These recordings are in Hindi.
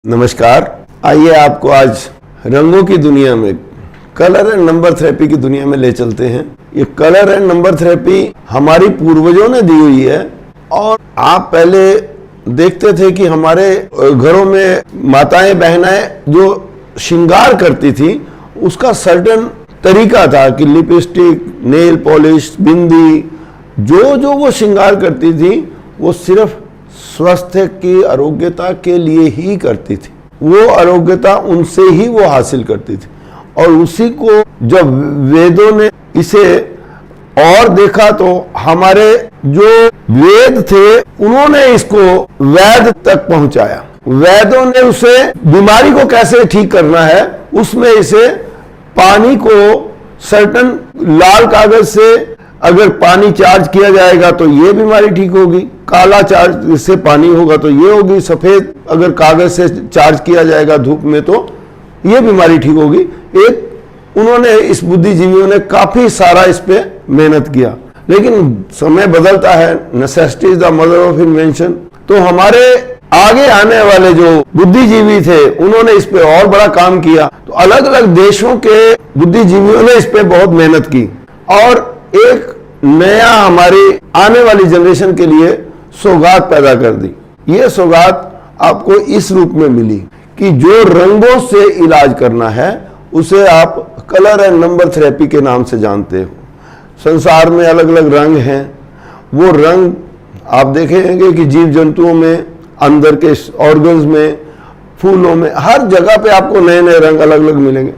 नमस्कार। आइए आपको आज रंगों की दुनिया में, कलर एंड नंबर थेरेपी की दुनिया में ले चलते हैं। ये कलर एंड नंबर थेरेपी हमारी पूर्वजों ने दी हुई है और आप पहले देखते थे कि हमारे घरों में माताएं बहनें जो श्रृंगार करती थी उसका सर्टेन तरीका था कि लिपस्टिक, नेल पॉलिश, बिंदी, जो वो श्रृंगार करती थी वो सिर्फ स्वास्थ्य की आरोग्यता के लिए ही करती थी। वो आरोग्यता उनसे ही वो हासिल करती थी और उसी को जब वेदों ने इसे और देखा तो हमारे जो वेद थे उन्होंने इसको वैद तक पहुंचाया। वेदों ने उसे बीमारी को कैसे ठीक करना है उसमें इसे पानी को सर्टन लाल कागज से अगर पानी चार्ज किया जाएगा तो ये बीमारी ठीक होगी, काला चार्ज से पानी होगा तो ये होगी, सफेद अगर कागज से चार्ज किया जाएगा धूप में तो ये बीमारी ठीक होगी। एक उन्होंने इस बुद्धिजीवियों ने काफी सारा इस पे मेहनत किया, लेकिन समय बदलता है, necessity is the mother of invention. तो हमारे आगे आने वाले जो बुद्धिजीवी थे उन्होंने इस पे और बड़ा काम किया। तो अलग अलग देशों के बुद्धिजीवियों ने इस पे बहुत मेहनत की और एक नया हमारी आने वाली जनरेशन के लिए सौगात पैदा कर दी। ये सौगात आपको इस रूप में मिली कि जो रंगों से इलाज करना है उसे आप कलर एंड नंबर थेरेपी के नाम से जानते हो। संसार में अलग अलग रंग हैं। वो रंग आप देखेंगे कि जीव जंतुओं में, अंदर के ऑर्गन्स में, फूलों में, हर जगह पे आपको नए नए रंग अलग अलग मिलेंगे।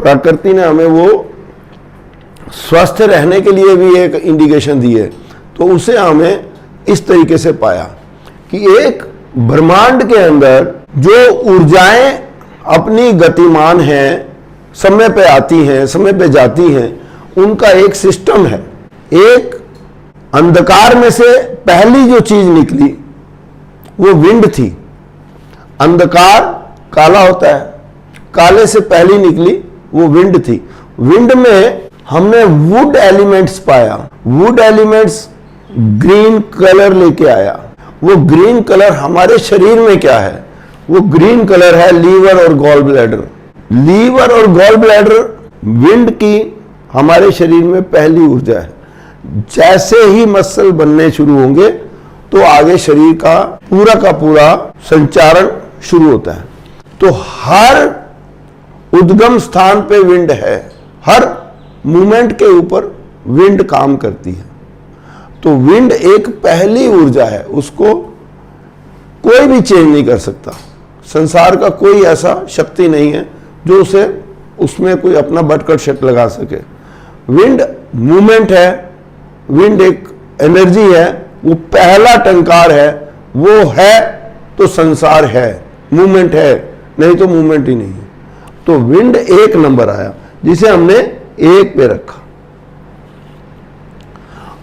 प्रकृति ने हमें वो स्वस्थ रहने के लिए भी एक इंडिकेशन दी है, तो उसे हमें इस तरीके से पाया कि एक ब्रह्मांड के अंदर जो ऊर्जाएं अपनी गतिमान हैं, समय पे आती हैं, समय पे जाती हैं, उनका एक सिस्टम है। एक अंधकार में से पहली जो चीज निकली वो विंड थी। अंधकार काला होता है, काले से पहली निकली वो विंड थी। विंड में हमने वुड एलिमेंट्स पाया। वुड एलिमेंट्स ग्रीन कलर लेके आया। वो ग्रीन कलर हमारे शरीर में क्या है? वो ग्रीन कलर है लीवर और गॉल ब्लैडर। लीवर और गॉल ब्लैडर विंड की हमारे शरीर में पहली ऊर्जा है। जैसे ही मसल बनने शुरू होंगे तो आगे शरीर का पूरा संचारण शुरू होता है। तो हर उद्गम स्थान पे विंड है, हर मूवमेंट के ऊपर विंड काम करती है। तो विंड एक पहली ऊर्जा है, उसको कोई भी चेंज नहीं कर सकता। संसार का कोई ऐसा शक्ति नहीं है जो उसे उसमें कोई अपना बटकट शक लगा सके। विंड मूवमेंट है, विंड एक एनर्जी है, वो पहला टंकार है। वो है तो संसार है, मूवमेंट है, नहीं तो मूवमेंट ही नहीं है। तो विंड एक नंबर आया जिसे हमने एक पे रखा।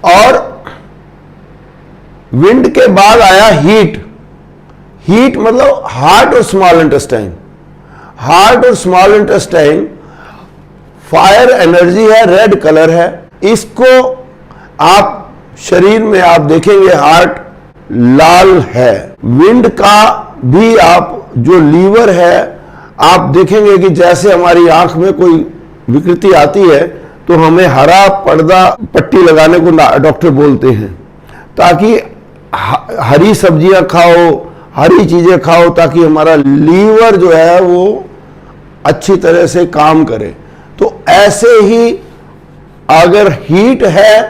और विंड के बाद आया हीट। हीट मतलब हार्ट और स्मॉल इंटेस्टाइन। हार्ट और स्मॉल इंटेस्टाइन फायर एनर्जी है, रेड कलर है। इसको आप शरीर में आप देखेंगे हार्ट लाल है। विंड का भी आप जो लीवर है आप देखेंगे कि जैसे हमारी आंख में कोई विकृति आती है तो हमें हरा पर्दा पट्टी लगाने को डॉक्टर बोलते हैं, ताकि हरी सब्जियां खाओ, हरी चीजें खाओ, ताकि हमारा लीवर जो है वो अच्छी तरह से काम करे। तो ऐसे ही अगर हीट है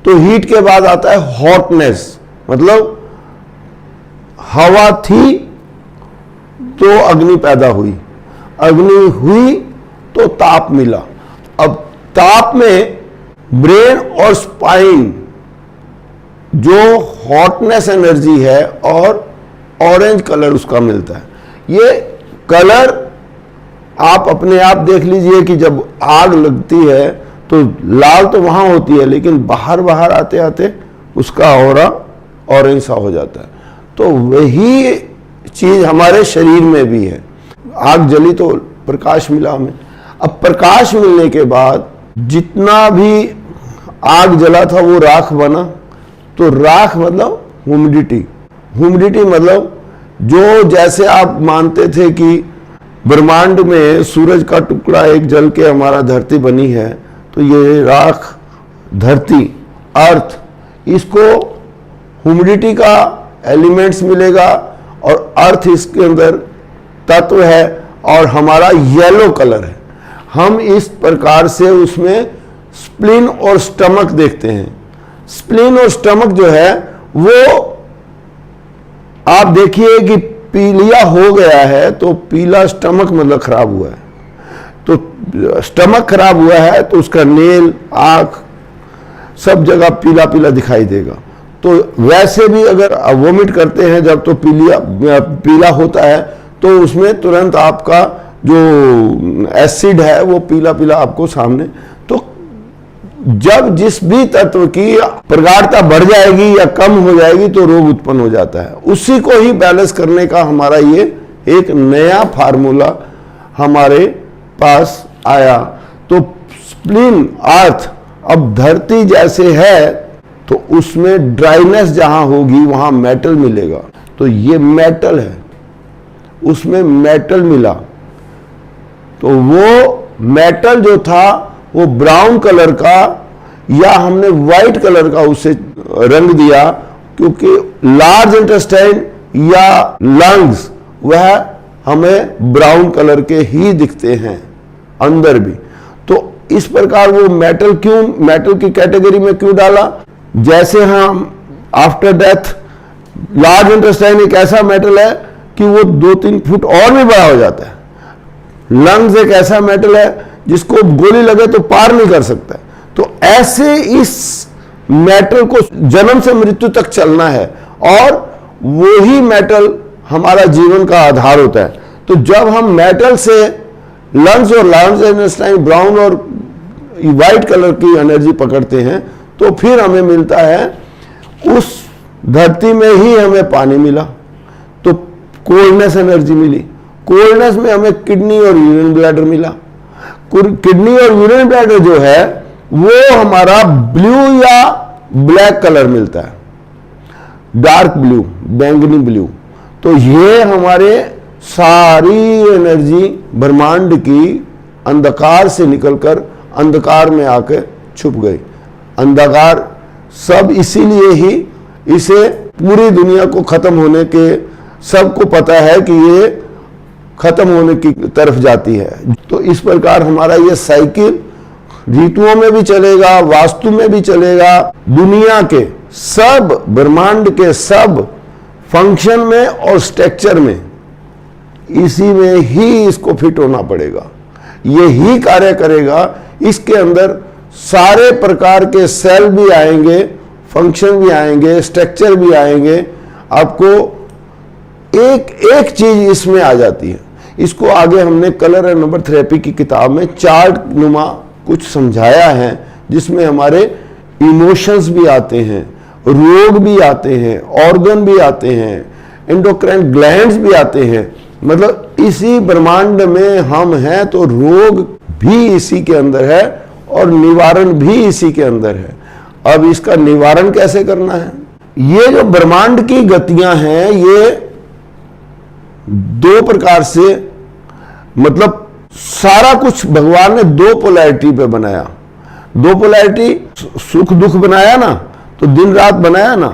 तो हीट के बाद आता है हॉटनेस, मतलब हवा थी तो अग्नि पैदा हुई, अग्नि हुई तो ताप मिला। अब ताप में ब्रेन और स्पाइन जो हॉटनेस एनर्जी है और ऑरेंज कलर उसका मिलता है। ये कलर आप अपने आप देख लीजिए कि जब आग लगती है तो लाल तो वहां होती है, लेकिन बाहर आते आते उसका ऑरा ऑरेंज सा हो जाता है। तो वही चीज हमारे शरीर में भी है। आग जली तो प्रकाश मिला हमें। अब प्रकाश मिलने के बाद जितना भी आग जला था वो राख बना। तो राख मतलब ह्यूमिडिटी। ह्यूमिडिटी मतलब जो जैसे आप मानते थे कि ब्रह्मांड में सूरज का टुकड़ा एक जल के हमारा धरती बनी है, तो ये राख धरती अर्थ, इसको ह्यूमिडिटी का एलिमेंट्स मिलेगा और अर्थ इसके अंदर तत्व है और हमारा येलो कलर है। हम इस प्रकार से उसमें स्प्लीन और स्टमक देखते हैं। स्प्लीन और स्टमक जो है वो आप देखिए कि पीलिया हो गया है, तो पीला स्टमक मतलब खराब हुआ है, तो स्टमक खराब हुआ है तो उसका नेल, आंख, सब जगह पीला पीला दिखाई देगा। तो वैसे भी अगर वोमिट करते हैं जब, तो पीला होता है, तो उसमें तुरंत आपका जो एसिड है वो पीला पीला आपको सामने। तो जब जिस भी तत्व की प्रगाढ़ता बढ़ जाएगी या कम हो जाएगी तो रोग उत्पन्न हो जाता है। उसी को ही बैलेंस करने का हमारा ये एक नया फार्मूला हमारे पास आया। तो स्प्लीन अर्थ, अब धरती जैसे है तो उसमें ड्राइनेस जहां होगी वहां मेटल मिलेगा, तो ये मेटल है, उसमें मेटल मिला, तो वो मेटल जो था वो ब्राउन कलर का या हमने व्हाइट कलर का उसे रंग दिया, क्योंकि लार्ज इंटेस्टाइन या लंग्स वह हमें ब्राउन कलर के ही दिखते हैं अंदर भी। तो इस प्रकार वो मेटल क्यों, मेटल की कैटेगरी में क्यों डाला? जैसे हम आफ्टर डेथ लार्ज इंटेस्टाइन एक ऐसा मेटल है कि वो 2-3 फुट और भी बड़ा हो जाता है। लंग्स एक ऐसा मेटल है जिसको गोली लगे तो पार नहीं कर सकता है। तो ऐसे इस मेटल को जन्म से मृत्यु तक चलना है और वही मेटल हमारा जीवन का आधार होता है। तो जब हम मेटल से लंग्स और लार्ज इंटेस्टाइन ब्राउन और व्हाइट कलर की एनर्जी पकड़ते हैं, तो फिर हमें मिलता है, उस धरती में ही हमें पानी मिला तो कोल्डनेस एनर्जी मिली, कोल्डनेस में हमें किडनी और यूरिन ब्लैडर मिला। किडनी और यूरिन ब्लैडर जो है वो हमारा ब्लू या ब्लैक कलर मिलता है, डार्क ब्लू, बैंगनी ब्लू। तो ये हमारे सारी एनर्जी ब्रह्मांड की अंधकार से निकलकर अंधकार में आके छुप गई। अंधकार सब इसीलिए ही इसे पूरी दुनिया को खत्म होने के, सबको पता है कि ये खत्म होने की तरफ जाती है। तो इस प्रकार हमारा ये साइकिल ऋतुओं में भी चलेगा, वास्तु में भी चलेगा, दुनिया के सब, ब्रह्मांड के सब फंक्शन में और स्ट्रक्चर में, इसी में ही इसको फिट होना पड़ेगा, ये ही कार्य करेगा। इसके अंदर सारे प्रकार के सेल भी आएंगे, फंक्शन भी आएंगे, स्ट्रक्चर भी आएंगे। आपको एक एक चीज इसमें आ जाती है। इसको आगे हमने कलर एंड नंबर थेरेपी की किताब में चार्ट नुमा कुछ समझाया है, जिसमें हमारे इमोशंस भी आते हैं, रोग भी आते हैं, ऑर्गन भी आते हैं, एंडोक्राइन ग्लैंड्स भी आते हैं। मतलब इसी ब्रह्मांड में हम हैं, तो रोग भी इसी के अंदर है और निवारण भी इसी के अंदर है। अब इसका निवारण कैसे करना है? ये जो ब्रह्मांड की गतियां हैं, ये 2 प्रकार से, मतलब सारा कुछ भगवान ने 2 पोलैरिटी पे बनाया। 2 पोलैरिटी, सुख दुख बनाया ना, तो दिन रात बनाया ना,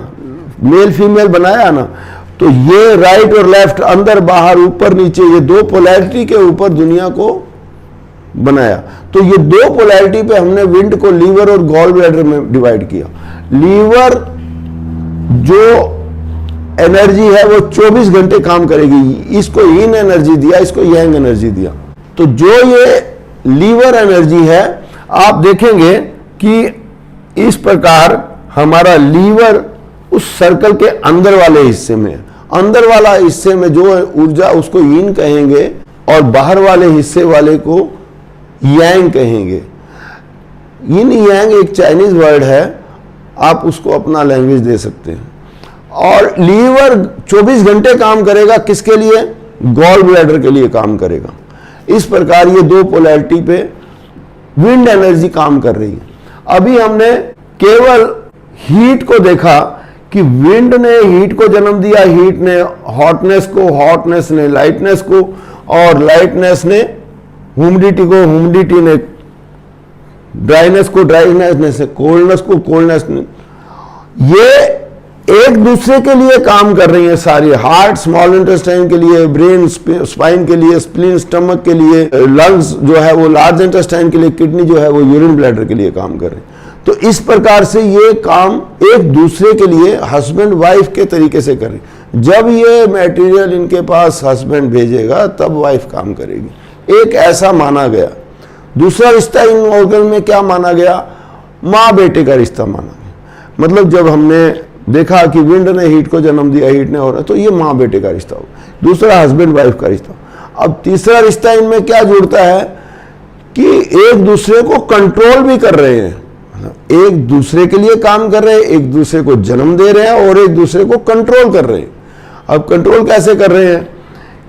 मेल फीमेल बनाया ना, तो ये राइट और लेफ्ट, अंदर बाहर, ऊपर नीचे, ये 2 पोलैरिटी के ऊपर दुनिया को बनाया। तो ये 2 पोलैरिटी पे हमने विंड को लीवर और गॉल ब्लैडर में डिवाइड किया। लीवर जो एनर्जी है वो 24 घंटे काम करेगी, इसको यीन एनर्जी दिया, इसको यांग एनर्जी दिया। तो जो ये लीवर एनर्जी है, आप देखेंगे कि इस प्रकार हमारा लीवर उस सर्कल के अंदर वाले हिस्से में, अंदर वाला हिस्से में जो ऊर्जा, उसको यीन कहेंगे, और बाहर वाले हिस्से वाले को यांग कहेंगे। यिन यांग एक चाइनीज वर्ड है, आप उसको अपना लैंग्वेज दे सकते हैं। और लीवर 24 घंटे काम करेगा, किसके लिए? गॉल ब्लैडर के लिए काम करेगा। इस प्रकार ये 2 पोलैरिटी पे विंड एनर्जी काम कर रही है। अभी हमने केवल हीट को देखा कि विंड ने हीट को जन्म दिया, हीट ने हॉटनेस को, हॉटनेस ने लाइटनेस को, और लाइटनेस ने ह्यूमिडिटी को, ह्यूमिडिटी ने ड्राइनेस को, ड्राइनेस ने कोल्डनेस को, कोल्डनेस ने, ये एक दूसरे के लिए काम कर रही है सारी। हार्ट स्मॉल इंटेस्टाइन के लिए, ब्रेन स्पाइन के लिए, स्प्लीन स्टमक के लिए, लंग्स जो है वो लार्ज इंटेस्टाइन के लिए, किडनी जो है वो यूरिन ब्लैडर के लिए काम कर रही है। तो इस प्रकार से ये काम एक दूसरे के लिए हस्बैंड वाइफ के तरीके से कर रही है। जब ये मटेरियल इनके पास हस्बैंड भेजेगा तब वाइफ काम करेगी, एक ऐसा माना गया। दूसरा रिश्ता इन ऑर्गन में क्या माना गया? माँ बेटे का रिश्ता माना गया। मतलब जब हमने देखा कि विंड ने हीट को जन्म दिया, हीट ने, और तो ये माँ बेटे का रिश्ता हो। दूसरा हस्बैंड वाइफ का रिश्ता। अब तीसरा रिश्ता इनमें क्या जुड़ता है कि एक दूसरे को कंट्रोल भी कर रहे हैं, एक दूसरे के लिए काम कर रहे हैं, एक दूसरे को जन्म दे रहे हैं और एक दूसरे को कंट्रोल कर रहे हैं। अब कंट्रोल कैसे कर रहे हैं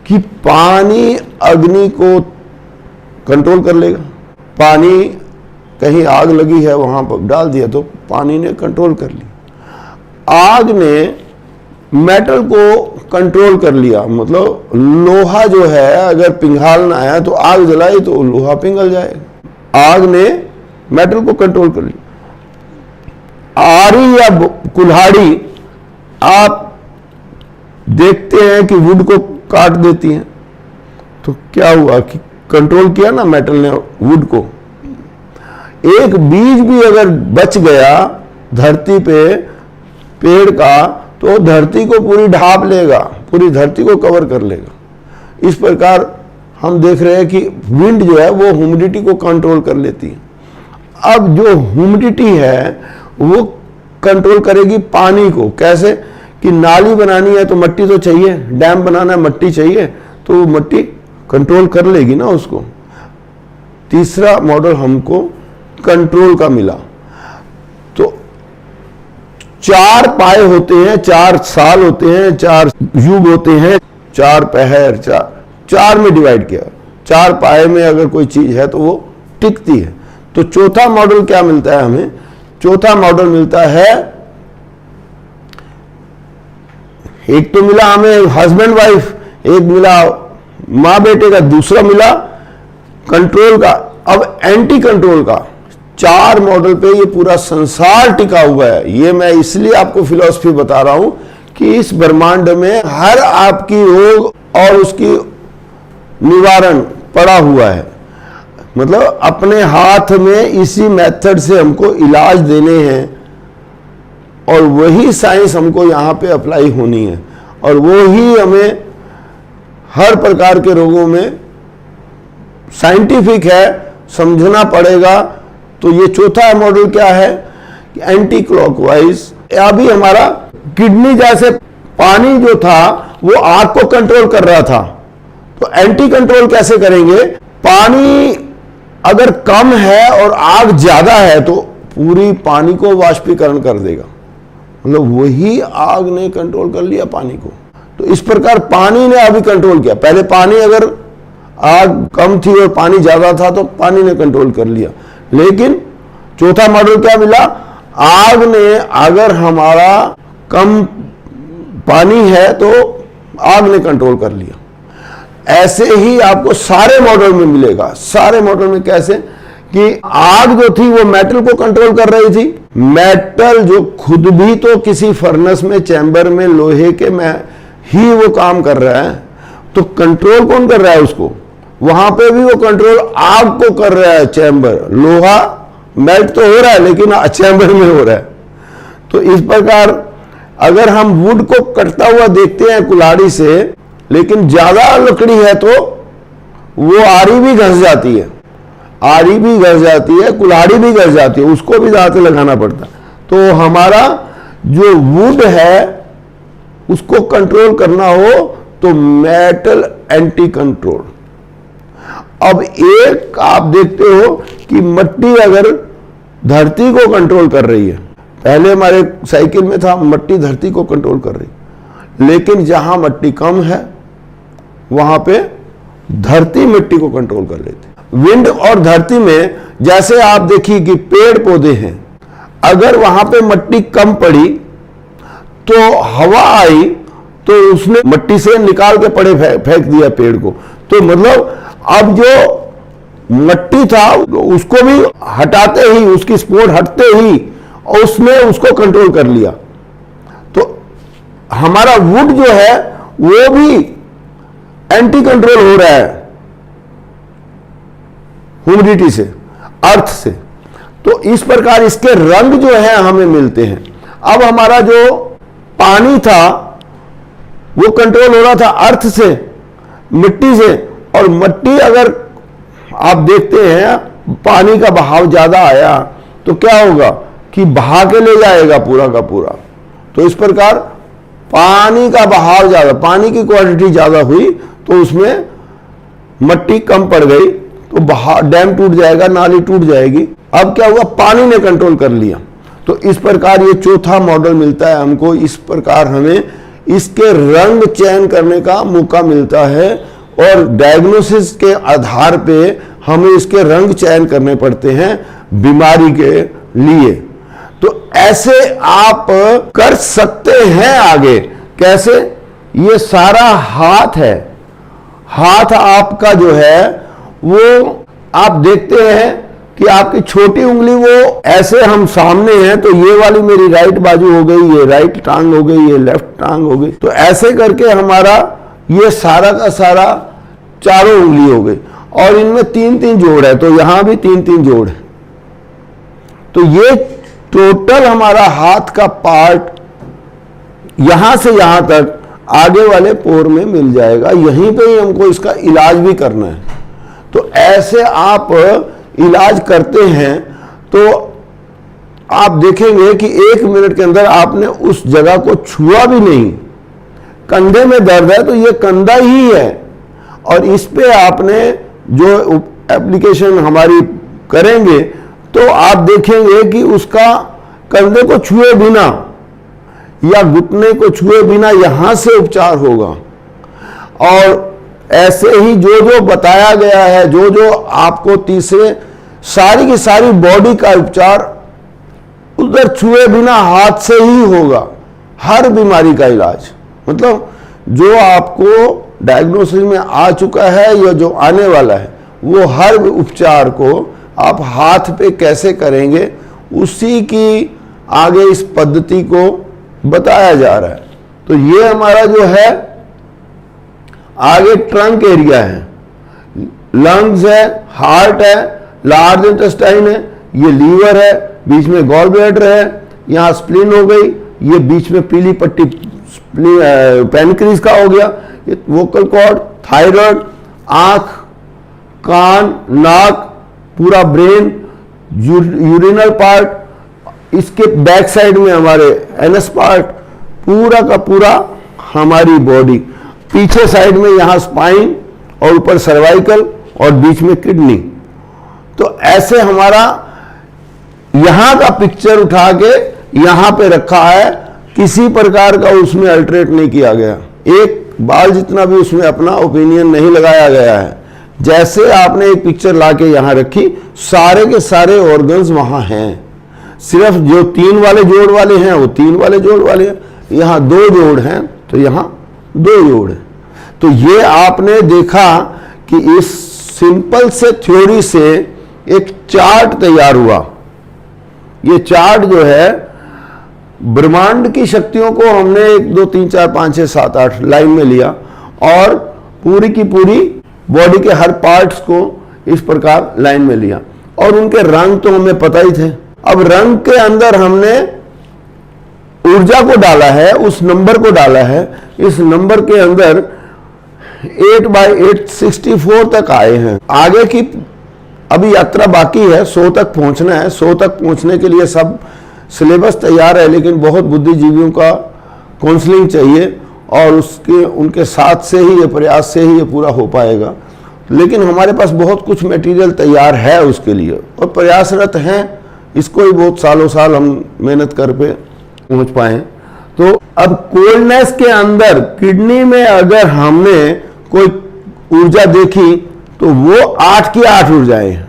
कि पानी अग्नि को कंट्रोल कर लेगा। पानी कहीं आग लगी है वहां पर डाल दिया तो पानी ने कंट्रोल कर लिया। आग ने मेटल को कंट्रोल कर लिया, मतलब लोहा जो है अगर पिघालना है तो आग जलाई तो लोहा पिघल जाएगा। आग ने मेटल को कंट्रोल कर लिया। आरी या कुल्हाड़ी आप देखते हैं कि वुड को काट देती हैं, तो क्या हुआ कि कंट्रोल किया ना मेटल ने वुड को। एक बीज भी अगर बच गया धरती पे पेड़ का तो धरती को पूरी ढांप लेगा, पूरी धरती को कवर कर लेगा। इस प्रकार हम देख रहे हैं कि विंड जो है वो ह्यूमिडिटी को कंट्रोल कर लेती है। अब जो ह्यूमिडिटी है वो कंट्रोल करेगी पानी को। कैसे कि नाली बनानी है तो मिट्टी तो चाहिए, डैम बनाना है मट्टी चाहिए, तो वो मिट्टी कंट्रोल कर लेगी ना उसको। तीसरा मॉडल हमको कंट्रोल का मिला। तो 4 पाए होते हैं, 4 साल होते हैं, 4 युग होते हैं, 4 पहर, 4 में डिवाइड किया। 4 पाए में अगर कोई चीज है तो वो टिकती है। तो चौथा मॉडल क्या मिलता है हमें? चौथा मॉडल मिलता है, एक तो मिला हमें हस्बैंड वाइफ, एक मिला माँ बेटे का, दूसरा मिला कंट्रोल का, अब एंटी कंट्रोल का। 4 मॉडल पे ये पूरा संसार टिका हुआ है। ये मैं इसलिए आपको फिलॉसफी बता रहा हूं कि इस ब्रह्मांड में हर आपकी रोग और उसकी निवारण पड़ा हुआ है। मतलब अपने हाथ में इसी मेथड से हमको इलाज देने हैं और वही साइंस हमको यहाँ पे अप्लाई होनी है और वो ही हमें हर प्रकार के रोगों में साइंटिफिक है, समझना पड़ेगा। तो ये चौथा मॉडल क्या है कि एंटी क्लॉकवाइज। अभी हमारा किडनी जैसे पानी जो था वो आग को कंट्रोल कर रहा था, तो एंटी कंट्रोल कैसे करेंगे? पानी अगर कम है और आग ज्यादा है तो पूरी पानी को वाष्पीकरण कर देगा। मतलब वही आग ने कंट्रोल कर लिया पानी को। तो इस प्रकार पानी ने अभी कंट्रोल किया। पहले पानी अगर आग कम थी और पानी ज्यादा था तो पानी ने कंट्रोल कर लिया। लेकिन चौथा मॉडल क्या मिला? आग ने अगर हमारा कम पानी है तो आग ने कंट्रोल कर लिया। ऐसे ही आपको सारे मॉडल में मिलेगा। सारे मॉडल में कैसे कि आग जो थी वो मेटल को कंट्रोल कर रही थी। मेटल जो खुद भी तो किसी फर्नेस में, चैम्बर में, लोहे के में ही वो काम कर रहा है, तो कंट्रोल कौन कर रहा है उसको? वहां पे भी वो कंट्रोल आग को कर रहा है। चैम्बर, लोहा मेल्ट तो हो रहा है लेकिन चैम्बर में हो रहा है। तो इस प्रकार अगर हम वुड को कटता हुआ देखते हैं कुल्हाड़ी से, लेकिन ज्यादा लकड़ी है तो वो आरी भी घस जाती है, आरी भी घस जाती है, कुल्हाड़ी भी घस जाती है, उसको भी दांत लगाना पड़ता है। तो हमारा जो वुड है उसको कंट्रोल करना हो तो मेटल एंटी कंट्रोल। अब एक आप देखते हो कि मिट्टी अगर धरती को कंट्रोल कर रही है, पहले हमारे साइकिल में था मिट्टी धरती को कंट्रोल कर रही, लेकिन जहां मिट्टी कम है वहां पे धरती मिट्टी को कंट्रोल कर लेती। विंड और धरती में जैसे आप देखिए कि पेड़ पौधे हैं, अगर वहां पे मिट्टी कम पड़ी तो हवा आई तो उसने मिट्टी से निकाल के पड़े फेंक दिया पेड़ को। तो मतलब अब जो मिट्टी था उसको भी हटाते ही, उसकी सपोर्ट हटते ही उसने उसको कंट्रोल कर लिया। तो हमारा वुड जो है वो भी एंटी कंट्रोल हो रहा है ह्यूमिडिटी से, अर्थ से। तो इस प्रकार इसके रंग जो है हमें मिलते हैं। अब हमारा जो पानी था वो कंट्रोल हो रहा था अर्थ से, मिट्टी से। और मिट्टी अगर आप देखते हैं पानी का बहाव ज्यादा आया तो क्या होगा कि बहा के ले जाएगा पूरा का पूरा। तो इस प्रकार पानी का बहाव ज्यादा, पानी की क्वांटिटी ज्यादा हुई तो उसमें मिट्टी कम पड़ गई तो डैम टूट जाएगा, नाली टूट जाएगी। अब क्या हुआ, पानी ने कंट्रोल कर लिया। तो इस प्रकार ये चौथा मॉडल मिलता है हमको। इस प्रकार हमें इसके रंग चयन करने का मौका मिलता है और डायग्नोसिस के आधार पे हमें इसके रंग चयन करने पड़ते हैं बीमारी के लिए। तो ऐसे आप कर सकते हैं आगे। कैसे? ये सारा हाथ है, हाथ आपका जो है वो आप देखते हैं कि आपकी छोटी उंगली वो ऐसे हम सामने हैं तो ये वाली मेरी राइट बाजू हो गई, ये राइट टांग हो गई, ये लेफ्ट टांग हो गई। तो ऐसे करके हमारा ये सारा का सारा चारों उंगली हो गई और इनमें 3-3 जोड़ है, तो यहां भी 3-3 जोड़ है। तो ये टोटल हमारा हाथ का पार्ट यहां से यहां तक आगे वाले पोर में मिल जाएगा। यहीं पे ही हमको इसका इलाज भी करना है। तो ऐसे आप इलाज करते हैं तो आप देखेंगे कि 1 मिनट के अंदर आपने उस जगह को छुआ भी नहीं। कंधे में दर्द है तो ये कंधा ही है और इस पे आपने जो एप्लीकेशन हमारी करेंगे तो आप देखेंगे कि उसका कंधे को छुए बिना या घुटने को छुए बिना यहां से उपचार होगा। और ऐसे ही जो जो बताया गया है, जो जो आपको तीसरे सारी की सारी बॉडी का उपचार उधर छुए बिना हाथ से ही होगा। हर बीमारी का इलाज, मतलब जो आपको डायग्नोसिस में आ चुका है या जो आने वाला है, वो हर उपचार को आप हाथ पे कैसे करेंगे उसी की आगे इस पद्धति को बताया जा रहा है। तो ये हमारा जो है आगे ट्रंक एरिया है, लंग्स है, हार्ट है, लार्ज इंटेस्टाइन है, ये लीवर है, बीच में गॉल ब्लैडर है, यहाँ स्प्लीन हो गई, ये बीच में पीली पट्टी पैनक्रीज का हो गया, ये वोकल कॉर्ड, थायराइड, आंख, कान, नाक, पूरा ब्रेन, यूरिनल पार्ट, इसके बैक साइड में हमारे एनस पार्ट, पूरा का पूरा हमारी बॉडी, पीछे साइड में यहां स्पाइन और ऊपर सर्वाइकल और बीच में किडनी। तो ऐसे हमारा यहां का पिक्चर उठा के यहां पे रखा है, किसी प्रकार का उसमें अल्टरेट नहीं किया गया, एक बाल जितना भी उसमें अपना ओपिनियन नहीं लगाया गया है। जैसे आपने एक पिक्चर लाके यहां रखी, सारे के सारे ऑर्गन्स वहां हैं। सिर्फ जो 3 वाले जोड़ वाले हैं वो 3 वाले जोड़ वाले हैं, यहां 2 जोड़ हैं तो यहां 2 जोड़ है। तो ये आपने देखा कि इस सिंपल से थ्योरी से एक चार्ट तैयार हुआ। ये चार्ट जो है ब्रह्मांड की शक्तियों को हमने 1 2 3 4 5 6 7 8 लाइन में लिया और पूरी की पूरी बॉडी के हर पार्ट्स को इस प्रकार लाइन में लिया और उनके रंग तो हमें पता ही थे। अब रंग के अंदर हमने ऊर्जा को डाला है, उस नंबर को डाला है। इस नंबर के अंदर 8/8 64 तक आए हैं। आगे की अभी यात्रा बाकी है, 100 तक पहुंचना है। 100 तक पहुंचने के लिए सब सिलेबस तैयार है, लेकिन बहुत बुद्धिजीवियों का काउंसलिंग चाहिए और उसके उनके साथ से ही ये प्रयास से ही ये पूरा हो पाएगा। लेकिन हमारे पास बहुत कुछ मटेरियल तैयार है उसके लिए और प्रयासरत हैं। इसको ही बहुत सालों साल हम मेहनत कर पे पहुंच पाए। तो अब कोल्डनेस के अंदर किडनी में अगर हमने कोई ऊर्जा देखी तो वो 8 की 8 ऊर्जाएं,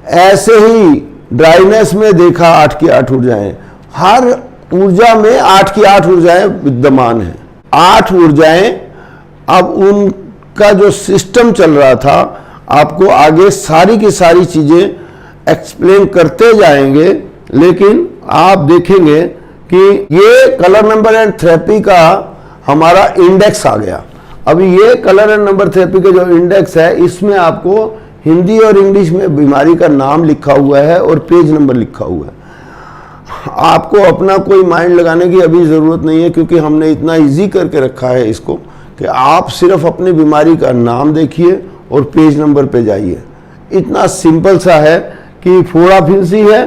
ऐसे ही ड्राइनेस में देखा 8 की 8 ऊर्जाएं। हर ऊर्जा में 8 की 8 ऊर्जाएं विद्यमान हैं। 8 ऊर्जाएं, अब उनका जो सिस्टम चल रहा था, आपको आगे सारी की सारी चीजें एक्सप्लेन करते जाएंगे, लेकिन आप देखेंगे कि ये कलर नंबर एंड थेरेपी का हमारा इंडेक्स आ गया। अब ये कलर एंड नंबर थेरेपी का जो इंडेक्स है, इसमें आपको हिंदी और इंग्लिश में बीमारी का नाम लिखा हुआ है और पेज नंबर लिखा हुआ है। आपको अपना कोई माइंड लगाने की अभी ज़रूरत नहीं है, क्योंकि हमने इतना इजी करके रखा है इसको कि आप सिर्फ अपनी बीमारी का नाम देखिए और पेज नंबर पे जाइए। इतना सिंपल सा है कि फोड़ा फिंसी है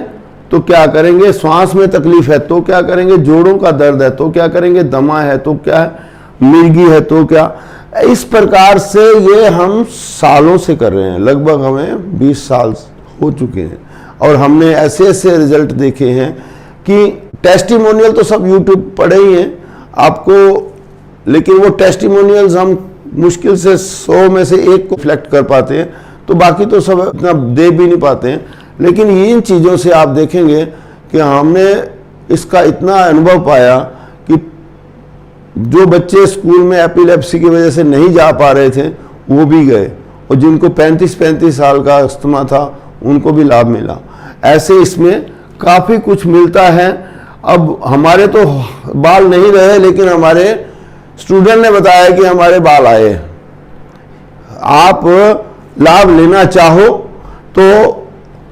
तो क्या करेंगे, श्वास में तकलीफ है तो क्या करेंगे, जोड़ों का दर्द है तो क्या करेंगे, दमा है तो क्या है, मिर्गी है तो क्या। इस प्रकार से ये हम सालों से कर रहे हैं, लगभग हमें 20 साल हो चुके हैं, और हमने ऐसे ऐसे रिजल्ट देखे हैं कि टेस्टिमोनियल तो सब यूट्यूब पड़े ही हैं आपको, लेकिन वो टेस्टिमोनियल्स हम मुश्किल से 100 में से 1 को रिफ्लेक्ट कर पाते हैं, तो बाकी तो सब इतना दे भी नहीं पाते हैं। लेकिन इन चीज़ों से आप देखेंगे कि हमने इसका इतना अनुभव पाया कि जो बच्चे स्कूल में एपिलेप्सी की वजह से नहीं जा पा रहे थे वो भी गए, और जिनको 35-35 साल का अस्थमा था उनको भी लाभ मिला। ऐसे इसमें काफ़ी कुछ मिलता है। अब हमारे तो बाल नहीं रहे, लेकिन हमारे स्टूडेंट ने बताया कि हमारे बाल आए। आप लाभ लेना चाहो तो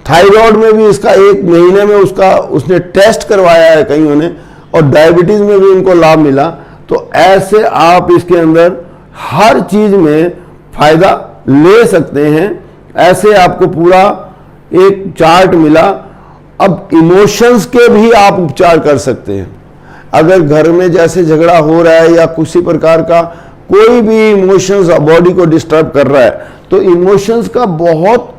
थायराइड में भी इसका 1 महीने में उसने टेस्ट करवाया है कईयों ने, और डायबिटीज में भी उनको लाभ मिला। तो ऐसे आप इसके अंदर हर चीज में फायदा ले सकते हैं। ऐसे आपको पूरा एक चार्ट मिला। अब इमोशंस के भी आप उपचार कर सकते हैं। अगर घर में जैसे झगड़ा हो रहा है या किसी प्रकार का कोई भी इमोशंस बॉडी को डिस्टर्ब कर रहा है, तो इमोशंस का बहुत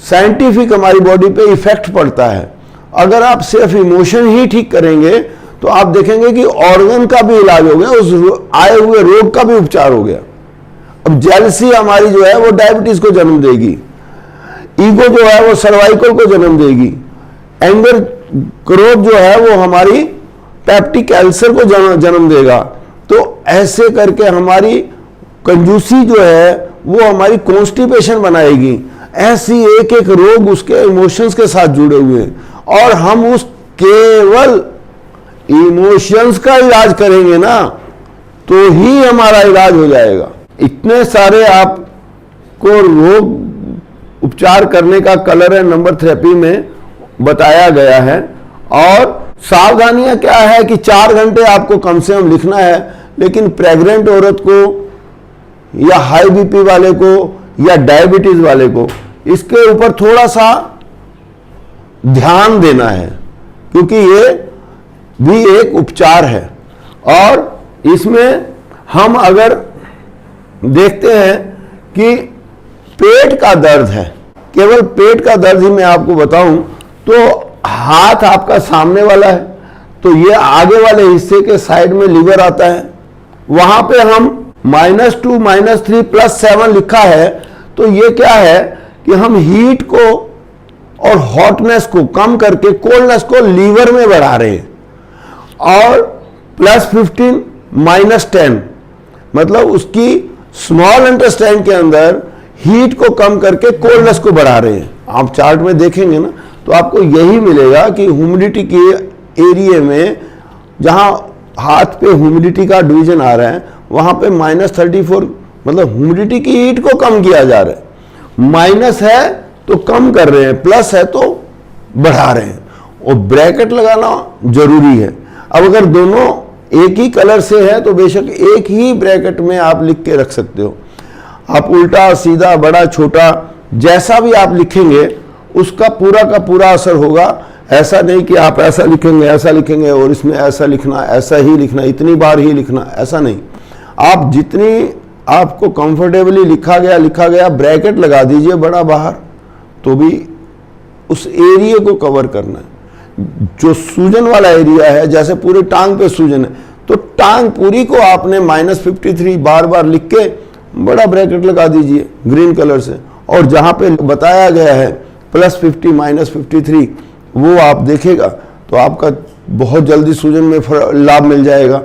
साइंटिफिक हमारी बॉडी पे इफेक्ट पड़ता है। अगर आप सिर्फ इमोशन ही ठीक करेंगे तो आप देखेंगे कि ऑर्गन का भी इलाज हो गया, उस आए हुए रोग का भी उपचार हो गया। अब जेलसी हमारी जो है वो डायबिटीज को जन्म देगी, ईगो जो है वो सर्वाइकल को जन्म देगी, एंगर क्रोध जो है वो हमारी पेप्टिक अल्सर को जन्म देगा। तो ऐसे करके हमारी कंजूसी जो है वो हमारी कॉन्स्टिपेशन बनाएगी। ऐसी एक एक रोग उसके इमोशंस के साथ जुड़े हुए हैं, और हम उस केवल इमोशंस का इलाज करेंगे ना तो ही हमारा इलाज हो जाएगा। इतने सारे आपको रोग उपचार करने का कलर एंड नंबर थेरेपी में बताया गया है। और सावधानियां क्या है कि 4 घंटे आपको कम से कम लिखना है, लेकिन प्रेग्नेंट औरत को या हाई बीपी वाले को या डायबिटीज वाले को इसके ऊपर थोड़ा सा ध्यान देना है, क्योंकि ये भी एक उपचार है। और इसमें हम अगर देखते हैं कि पेट का दर्द है, केवल पेट का दर्द ही मैं आपको बताऊं तो हाथ आपका सामने वाला है, तो ये आगे वाले हिस्से के साइड में लीवर आता है, वहां पे हम -2 -3 +7 लिखा है। तो ये क्या है कि हम हीट को और हॉटनेस को कम करके कोल्डनेस को लीवर में बढ़ा रहे हैं, और +15 -10 मतलब उसकी स्मॉल इंटेस्टाइन के अंदर हीट को कम करके कोल्डनेस को बढ़ा रहे हैं। आप चार्ट में देखेंगे ना तो आपको यही मिलेगा कि ह्यूमिडिटी के एरिया में जहां हाथ पे ह्यूमिडिटी का डिवीजन आ रहा है वहां पे -34 मतलब ह्यूमिडिटी की हीट को कम किया जा रहा है। माइनस है तो कम कर रहे हैं, प्लस है तो बढ़ा रहे हैं, और ब्रैकेट लगाना जरूरी है। अब अगर दोनों एक ही कलर से है तो बेशक एक ही ब्रैकेट में आप लिख के रख सकते हो। आप उल्टा सीधा बड़ा छोटा जैसा भी आप लिखेंगे उसका पूरा का पूरा असर होगा। ऐसा नहीं कि आप ऐसा लिखेंगे और इसमें ऐसा लिखना, ऐसा ही लिखना, इतनी बार ही लिखना, ऐसा नहीं। आप जितनी आपको कंफर्टेबली लिखा गया ब्रैकेट लगा दीजिए बड़ा बाहर, तो भी उस एरिया को कवर करना है। जो सूजन वाला एरिया है, जैसे पूरे टांग पे सूजन है तो टांग पूरी को आपने -53 बार बार लिख के बड़ा ब्रैकेट लगा दीजिए ग्रीन कलर से, और जहां पे बताया गया है +50 -53 वो आप देखेगा तो आपका बहुत जल्दी सूजन में लाभ मिल जाएगा।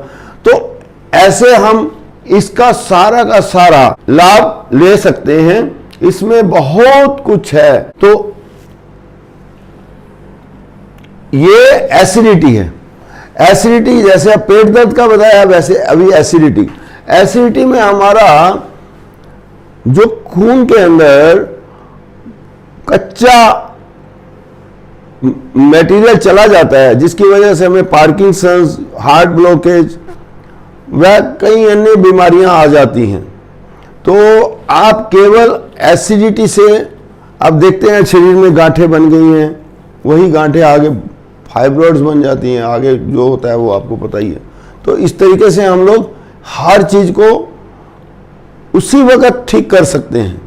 तो ऐसे हम इसका सारा का सारा लाभ ले सकते हैं। इसमें बहुत कुछ है। तो ये एसिडिटी है। एसिडिटी जैसे अब पेट दर्द का बताया, वैसे अभी एसिडिटी में हमारा जो खून के अंदर कच्चा मटेरियल चला जाता है, जिसकी वजह से हमें पार्किंसंस, हार्ट ब्लॉकेज व कई अन्य बीमारियां आ जाती हैं। तो आप केवल एसिडिटी से, आप देखते हैं शरीर में गांठें बन गई हैं, वही गांठें आगे फाइब्रॉइड्स बन जाती हैं, आगे जो होता है वो आपको पता ही है। तो इस तरीके से हम लोग हर चीज को उसी वक्त ठीक कर सकते हैं।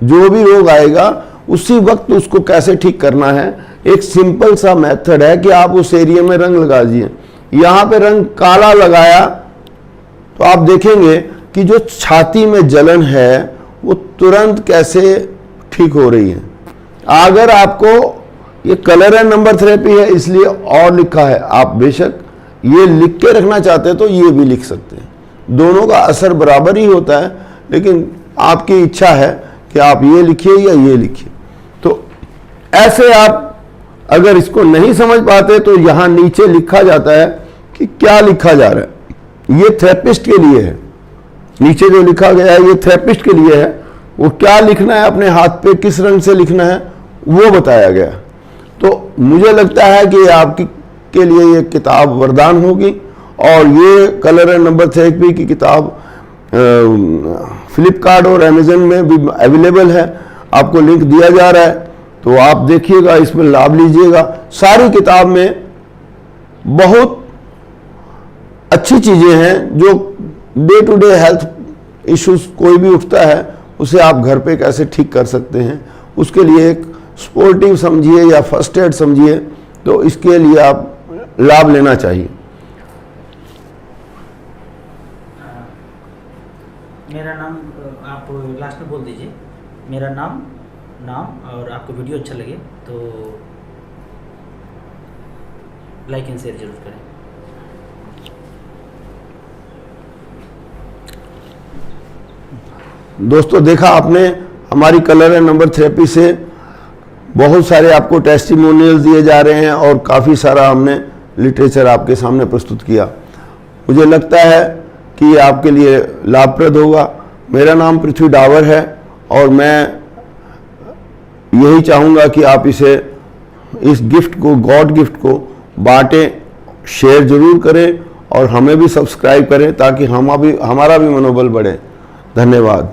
जो भी रोग आएगा उसी वक्त उसको कैसे ठीक करना है, एक सिंपल सा मेथड है कि आप उस एरिया में रंग लगा दीजिए। यहां पे रंग काला लगाया तो आप देखेंगे कि जो छाती में जलन है वो तुरंत कैसे ठीक हो रही है। अगर आपको ये कलर एंड नंबर थेरेपी है इसलिए और लिखा है, आप बेशक ये लिख के रखना चाहते हैं तो ये भी लिख सकते हैं। दोनों का असर बराबर ही होता है, लेकिन आपकी इच्छा है कि आप ये लिखिए या ये लिखिए। तो ऐसे आप अगर इसको नहीं समझ पाते तो यहां नीचे लिखा जाता है कि क्या लिखा जा रहा है। ये थेरेपिस्ट के लिए है, नीचे जो लिखा गया है ये थेरेपिस्ट के लिए है। वो क्या लिखना है, अपने हाथ पे किस रंग से लिखना है वो बताया गया। तो मुझे लगता है कि आपकी के लिए ये किताब वरदान होगी। और ये कलर एंड नंबर थेरेपी की किताब फ्लिपकार्ट और अमेजन में भी अवेलेबल है। आपको लिंक दिया जा रहा है, तो आप देखिएगा, इसमें लाभ लीजिएगा। सारी किताब में बहुत अच्छी चीजें हैं जो day to day health issues कोई भी उठता है उसे आप घर पे कैसे ठीक कर सकते हैं, उसके लिए एक स्पोर्टिव समझिए या फर्स्ट एड समझिए, तो इसके लिए आप लाभ लेना चाहिए। मेरा नाम आप लास्ट में बोल दीजिए। मेरा नाम और आपको वीडियो अच्छा लगे तो लाइक एंड शेयर जरूर करें। दोस्तों, देखा आपने हमारी कलर एंड नंबर थेरेपी से बहुत सारे आपको टेस्टिमोनियल्स दिए जा रहे हैं और काफ़ी सारा हमने लिटरेचर आपके सामने प्रस्तुत किया। मुझे लगता है कि ये आपके लिए लाभप्रद होगा। मेरा नाम पृथ्वी डावर है और मैं यही चाहूँगा कि आप इस गिफ्ट को, गॉड गिफ्ट को बांटें, शेयर जरूर करें और हमें भी सब्सक्राइब करें ताकि हमारा भी मनोबल बढ़े। धन्यवाद।